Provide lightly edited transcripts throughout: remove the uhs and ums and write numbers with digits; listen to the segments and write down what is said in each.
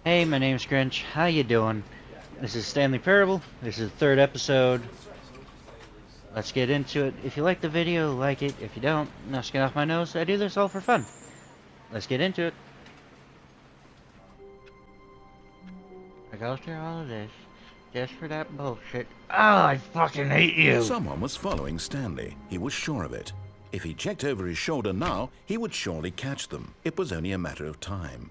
Hey, my name's Grinch. How you doing? This is Stanley Parable. This is the third episode. Let's get into it. If you like the video, like it. If you don't, let's get off my nose. I do this all for fun. Let's get into it. I go through all of this just for that bullshit. Oh, I fucking hate you! Someone was following Stanley. He was sure of it. If he checked over his shoulder now, he would surely catch them. It was only a matter of time.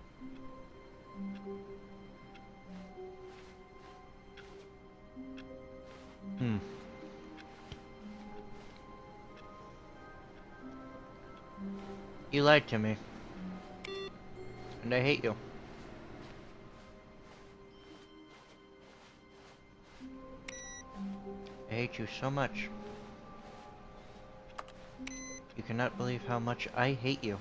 You lied to me. And I hate you. I hate you so much. You cannot believe how much I hate you.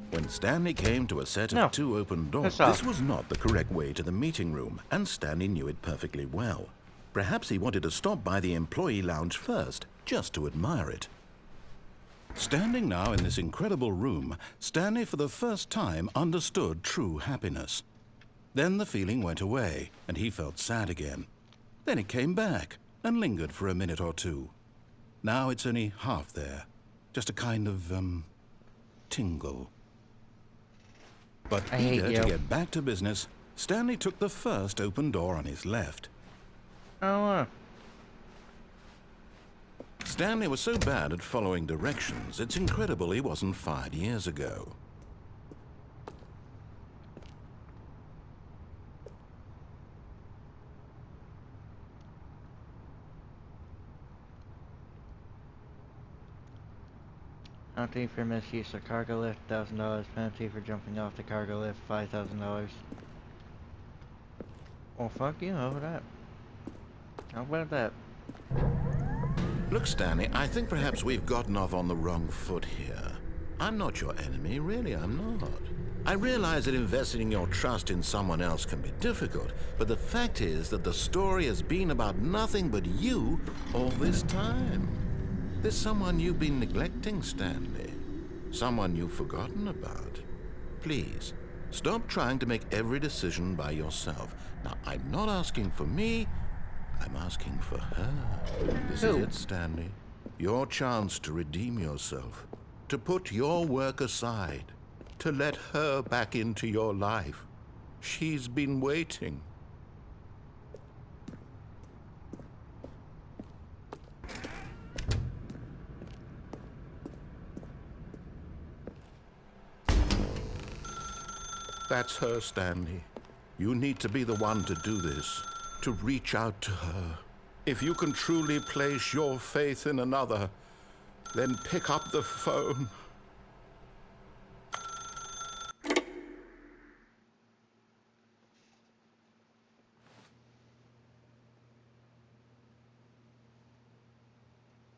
When Stanley came to a set of two open doors, this was not the correct way to the meeting room, and Stanley knew it perfectly well. Perhaps he wanted to stop by the employee lounge first, just to admire it. Standing now in this incredible room, Stanley for the first time understood true happiness. Then the feeling went away, and he felt sad again. Then it came back, and lingered for a minute or two. Now it's only half there, just a kind of, tingle. But eager to get back to business, Stanley took the first open door on his left. Stanley was so bad at following directions, it's incredible he wasn't fired years ago. Penalty for misuse of cargo lift, $1,000. Penalty for jumping off the cargo lift, $5,000. Well, fuck you, how about that? How about that? Look, Stanley, I think perhaps we've gotten off on the wrong foot here. I'm not your enemy, really, I'm not. I realize that investing your trust in someone else can be difficult, but the fact is that the story has been about nothing but you all this time. There's someone you've been neglecting, Stanley. Someone you've forgotten about. Please, stop trying to make every decision by yourself. Now, I'm not asking for me, I'm asking for her. This is it, Stanley. Your chance to redeem yourself. To put your work aside. To let her back into your life. She's been waiting. That's her, Stanley. You need to be the one to do this, to reach out to her. If you can truly place your faith in another, then pick up the phone.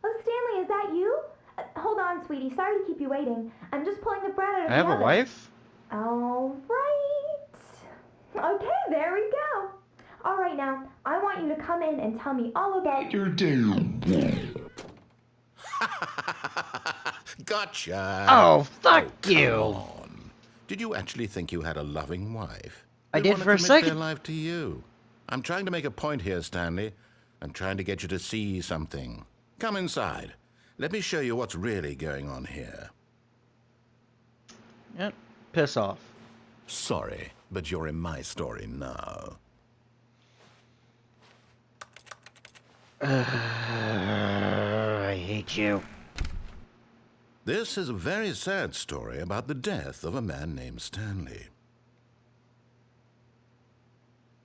Oh, Stanley, is that you? Hold on, sweetie. Sorry to keep you waiting. I'm just pulling the bread out of the oven. I have a wife? All right. Okay, there we go. All right, now, I want you to come in and tell me all about your day. Gotcha. Oh, fuck you. Come on. Did you actually think you had a loving wife? I did for a second. Their second. life to you. I'm trying to make a point here, Stanley. I'm trying to get you to see something. Come inside. Let me show you what's really going on here. Yep, piss off. Sorry, but you're in my story now. I hate you. This is a very sad story about the death of a man named Stanley.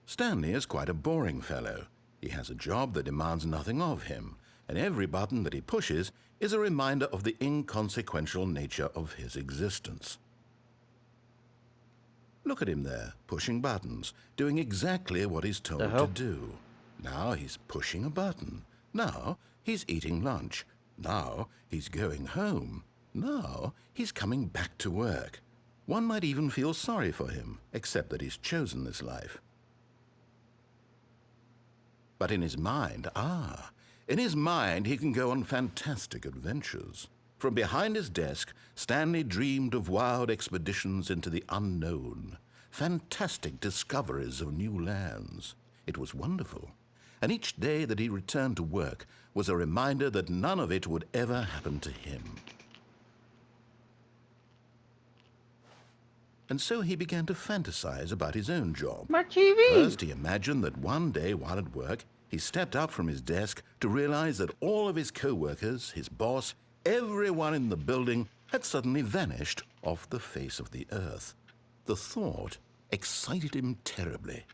Stanley is quite a boring fellow. He has a job that demands nothing of him, and every button that he pushes is a reminder of the inconsequential nature of his existence. Look at him there, pushing buttons, doing exactly what he's told to do. Now he's pushing a button. Now he's eating lunch. Now he's going home. Now he's coming back to work. One might even feel sorry for him, except that he's chosen this life. But in his mind, he can go on fantastic adventures. From behind his desk, Stanley dreamed of wild expeditions into the unknown, fantastic discoveries of new lands. It was wonderful, and each day that he returned to work was a reminder that none of it would ever happen to him. And so he began to fantasize about his own job. My TV! First, he imagined that one day while at work, he stepped up from his desk to realize that all of his co-workers, his boss, everyone in the building had suddenly vanished off the face of the earth. The thought excited him terribly.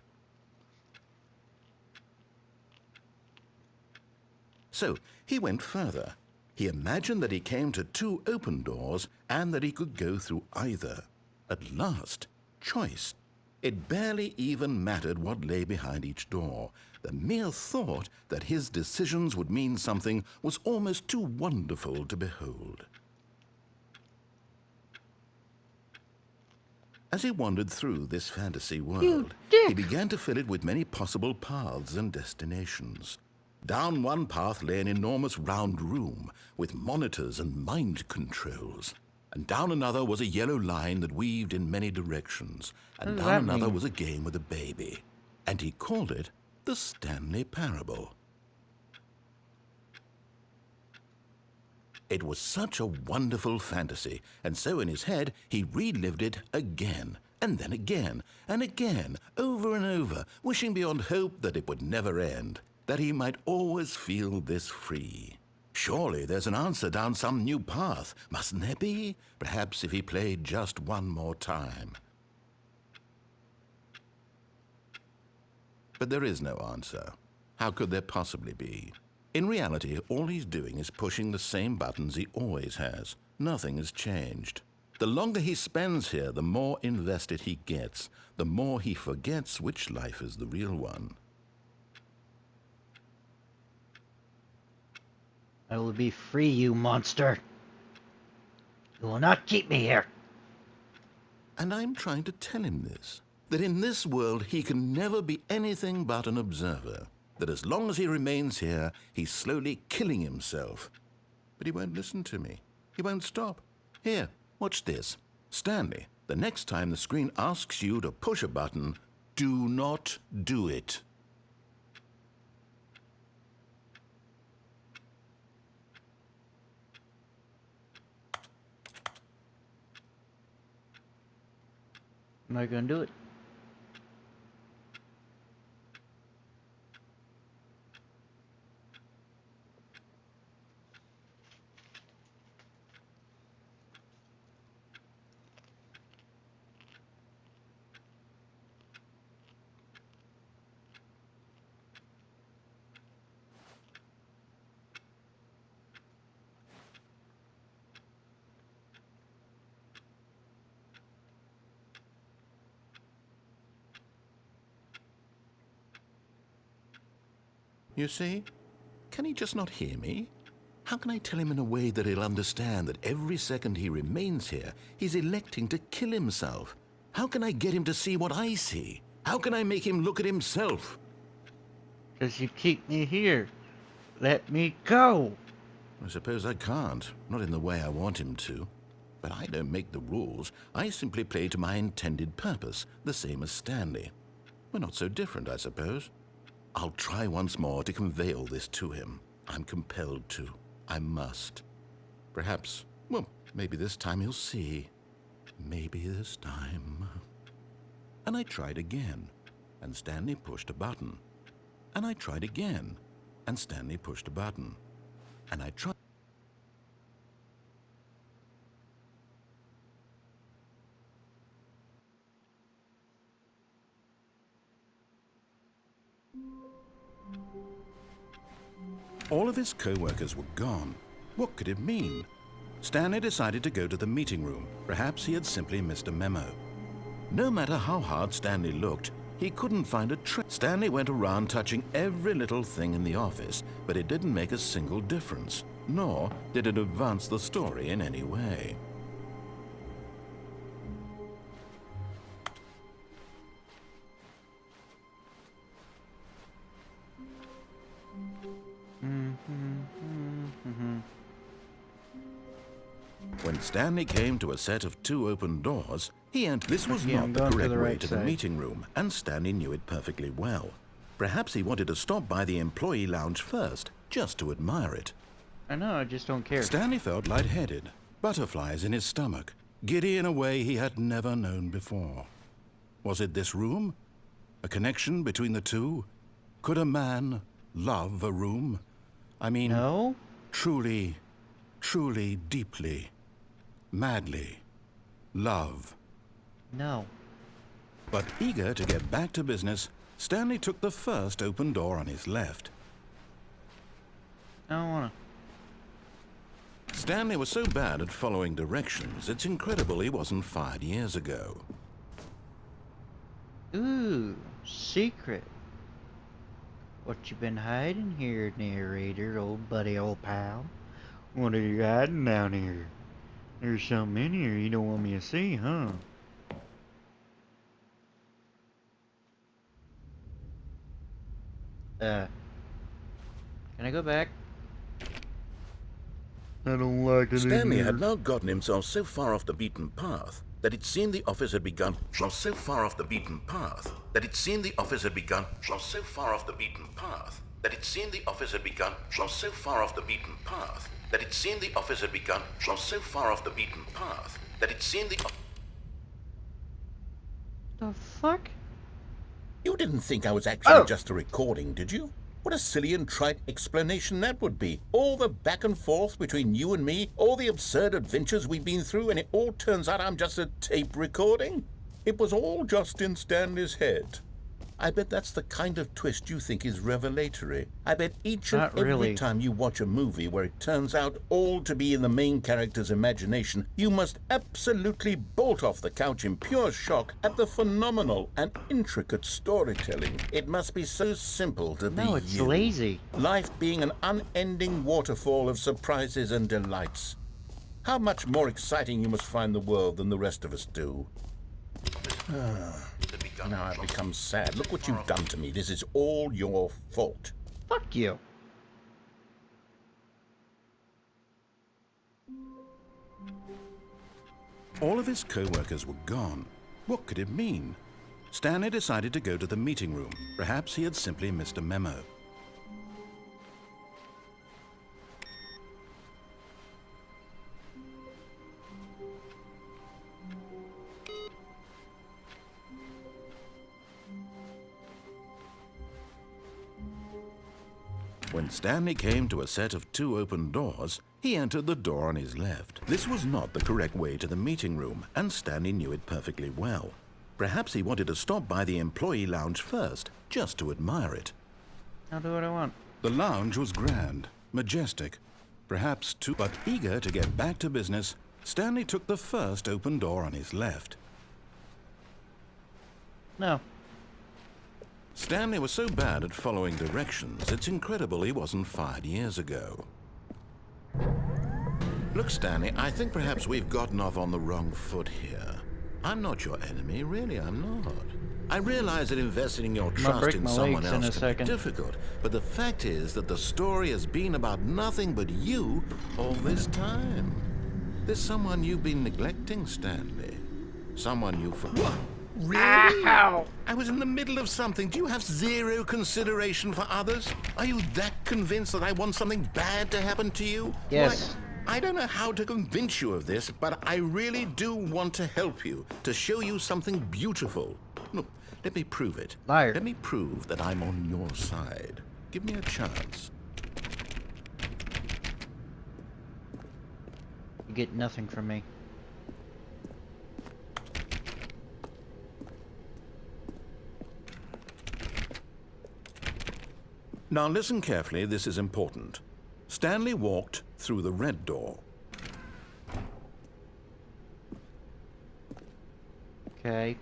So he went further. He imagined that he came to two open doors and that he could go through either. At last, choice. It barely even mattered what lay behind each door. The mere thought that his decisions would mean something was almost too wonderful to behold. As he wandered through this fantasy world, he began to fill it with many possible paths and destinations. Down one path lay an enormous round room with monitors and mind controls. And down another was a yellow line that weaved in many directions. And down another was a game with a baby. And he called it the Stanley Parable. It was such a wonderful fantasy, and so in his head he relived it again, and then again, and again, over and over, wishing beyond hope that it would never end, that he might always feel this free. Surely there's an answer down some new path, mustn't there be? Perhaps if he played just one more time. But there is no answer. How could there possibly be? In reality, all he's doing is pushing the same buttons he always has. Nothing has changed. The longer he spends here, the more invested he gets, the more he forgets which life is the real one. I will be free, you monster. You will not keep me here. And I'm trying to tell him this, that in this world he can never be anything but an observer, that as long as he remains here, he's slowly killing himself. But he won't listen to me. He won't stop. Here, watch this. Stanley, the next time the screen asks you to push a button, do not do it. I'm not gonna do it. You see? Can he just not hear me? How can I tell him in a way that he'll understand that every second he remains here, he's electing to kill himself? How can I get him to see what I see? How can I make him look at himself? 'Cause you keep me here. Let me go. I suppose I can't, not in the way I want him to. But I don't make the rules. I simply play to my intended purpose, the same as Stanley. We're not so different, I suppose. I'll try once more to convey all this to him. I'm compelled to. I must. Perhaps, well, maybe this time he'll see. Maybe this time. And I tried again, and Stanley pushed a button. And I tried again, and Stanley pushed a button. And I tried. All of his co-workers were gone. What could it mean? Stanley decided to go to the meeting room. Perhaps he had simply missed a memo. No matter how hard Stanley looked, he couldn't find a trace. Stanley went around touching every little thing in the office, but it didn't make a single difference, nor did it advance the story in any way. When Stanley came to a set of 2 open doors, he entered. This was Okay, not I'm the going to correct the way right to the side. meeting room, and Stanley knew it perfectly well. Perhaps he wanted to stop by the employee lounge first, just to admire it. I know, I just don't care. Stanley felt lightheaded, butterflies in his stomach, giddy in a way he had never known before. Was it this room? A connection between the two? Could a man love a room? I mean, No? truly, deeply, madly, love. No. But eager to get back to business, Stanley took the first open door on his left. I don't wanna. Stanley was so bad at following directions, it's incredible he wasn't fired years ago. Ooh, secret. What you been hiding here, narrator, old buddy, old pal? What are you hiding down here? There's something in here you don't want me to see, huh? Can I go back? I don't like it. Stanley had now gotten himself so far off the beaten path that it seemed the office had begun. So far off the beaten path that it seemed the office had begun. So far off the beaten path that it seemed the office had begun. So far off the beaten path that it seemed the office had begun. So far off the beaten path that it seemed the. The fuck? You didn't think I was actually just a recording, did you? What a silly and trite explanation that would be. All the back and forth between you and me, all the absurd adventures we've been through, and it all turns out I'm just a tape recording? It was all just in Stanley's head. I bet that's the kind of twist you think is revelatory. I bet each and Not every really. time you watch a movie where it turns out all to be in the main character's imagination, you must absolutely bolt off the couch in pure shock at the phenomenal and intricate storytelling. It must be so simple to be No, it's you. lazy. Life being an unending waterfall of surprises and delights. How much more exciting you must find the world than the rest of us do. Now I've become sad. Look what you've done to me. This is all your fault. Fuck you. All of his co-workers were gone. What could it mean? Stanley decided to go to the meeting room. Perhaps he had simply missed a memo. When Stanley came to a set of 2 open doors, he entered the door on his left. This was not the correct way to the meeting room, and Stanley knew it perfectly well. Perhaps he wanted to stop by the employee lounge first, just to admire it. I'll do what I want. The lounge was grand, majestic, perhaps too, but eager to get back to business, Stanley took the first open door on his left. No. Stanley was so bad at following directions, it's incredible he wasn't fired years ago. Look, Stanley, I think perhaps we've gotten off on the wrong foot here. I'm not your enemy, really, I'm not. I realize that investing your trust break in my someone legs in else a can be second. difficult, but the fact is that the story has been about nothing but you all this time. There's someone you've been neglecting, Stanley. Someone you forgot. Really? Ow! I was in the middle of something. Do you have zero consideration for others? Are you that convinced that I want something bad to happen to you? Yes. Why, I don't know how to convince you of this, but I really do want to help you, to show you something beautiful. Look, let me prove it. Liar. Let me prove that I'm on your side. Give me a chance. You get nothing from me. Now listen carefully, this is important. Stanley walked through the red door. Okay.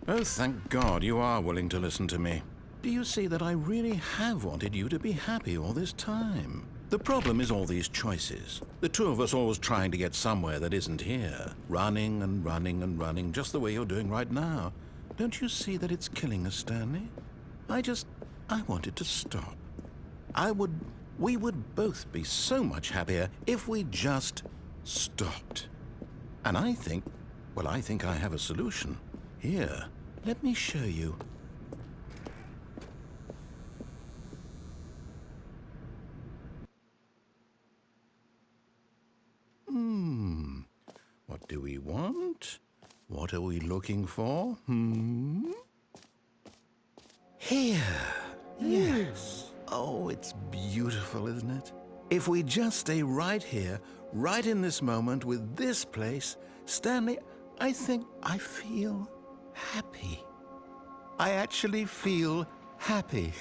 Oh, thank God you are willing to listen to me. Do you see that I really have wanted you to be happy all this time? The problem is all these choices. The two of us always trying to get somewhere that isn't here. Running and running and running, just the way you're doing right now. Don't you see that it's killing us, Stanley? I wanted to stop. We would both be so much happier if we just stopped. And I think I have a solution. Here, let me show you. What do we want? What are we looking for? Here. Yes. Oh, it's beautiful, isn't it? If we just stay right here, right in this moment with this place, Stanley, I think I feel happy. I actually feel happy.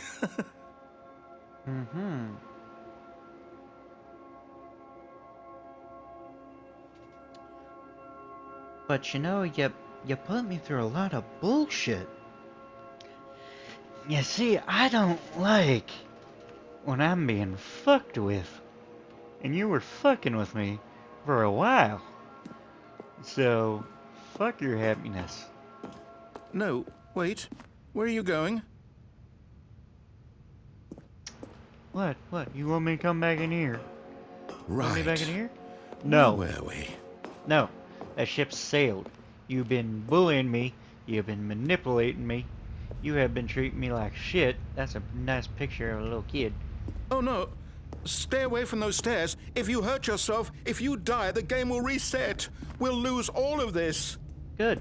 But you know, you put me through a lot of bullshit. You see, I don't like when I'm being fucked with. And you were fucking with me for a while. So, fuck your happiness. No, wait. Where are you going? What? You want me to come back in here? Right. Want me back in here? No. Where were we? No. That ship sailed. You've been bullying me. You've been manipulating me. You have been treating me like shit. That's a nice picture of a little kid. Oh, no. Stay away from those stairs. If you hurt yourself, if you die, the game will reset. We'll lose all of this. Good.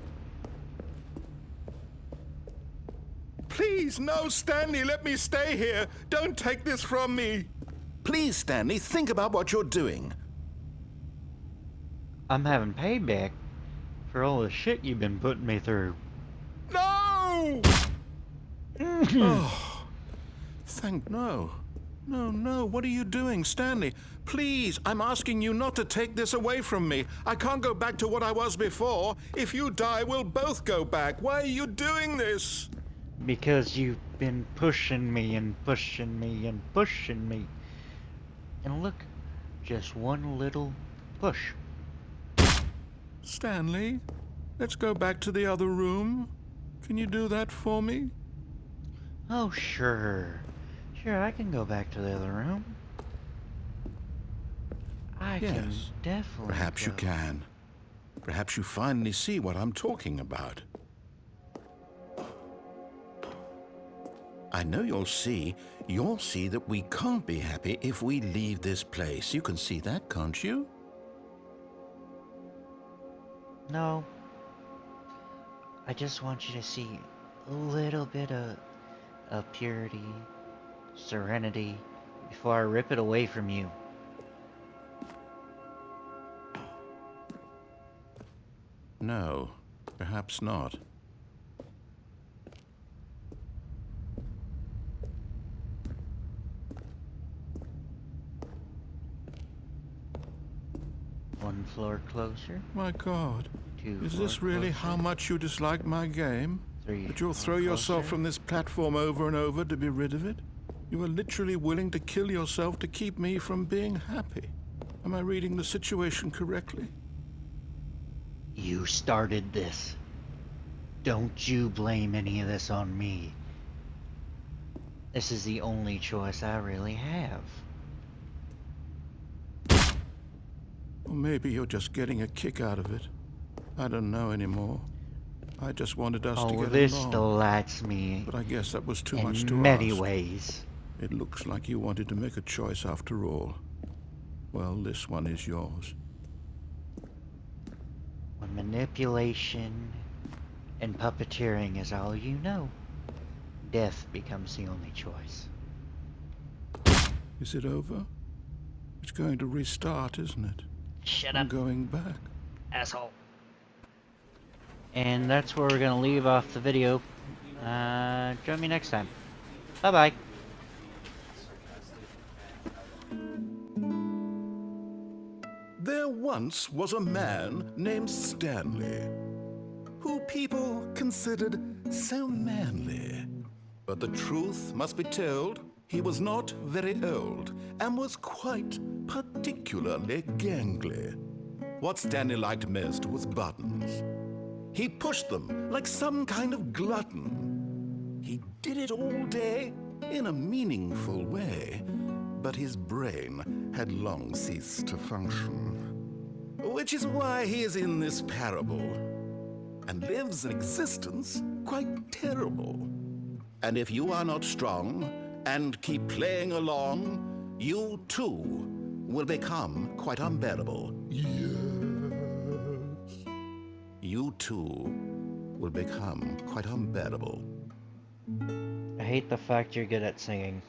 Please, no, Stanley, let me stay here. Don't take this from me. Please, Stanley, think about what you're doing. I'm having payback for all the shit you've been putting me through. No! Oh, no. No, what are you doing, Stanley? Please, I'm asking you not to take this away from me. I can't go back to what I was before. If you die, we'll both go back. Why are you doing this? Because you've been pushing me and pushing me and pushing me. And look, just one little push. Stanley, let's go back to the other room. Can you do that for me? Oh, sure. Sure, I can go back to the other room. I can definitely Perhaps go. you can. Perhaps you finally see what I'm talking about. I know you'll see that we can't be happy if we leave this place. You can see that, can't you? No. I just want you to see a little bit of purity, serenity, before I rip it away from you. No, perhaps not. One floor closer. My God, is this really how much you dislike my game? That you'll throw yourself from this platform over and over to be rid of it? You are literally willing to kill yourself to keep me from being happy. Am I reading the situation correctly? You started this. Don't you blame any of this on me. This is the only choice I really have. Or maybe you're just getting a kick out of it. I don't know anymore. I just wanted us to get along. This delights me. But I guess that was too much to ask. In many ways. It looks like you wanted to make a choice after all. Well, this one is yours. When manipulation and puppeteering is all you know, death becomes the only choice. Is it over? It's going to restart, isn't it? Shut I'm up, going back. asshole. And that's where we're gonna leave off the video. Join me next time. Bye-bye. There once was a man named Stanley, who people considered so manly. But the truth must be told, he was not very old, and was quite particularly gangly. What Stanley liked most was buttons. He pushed them like some kind of glutton. He did it all day in a meaningful way, but his brain had long ceased to function. Which is why he is in this parable, and lives an existence quite terrible. And if you are not strong, and keep playing along, you too will become quite unbearable. Yes. You too will become quite unbearable. I hate the fact you're good at singing.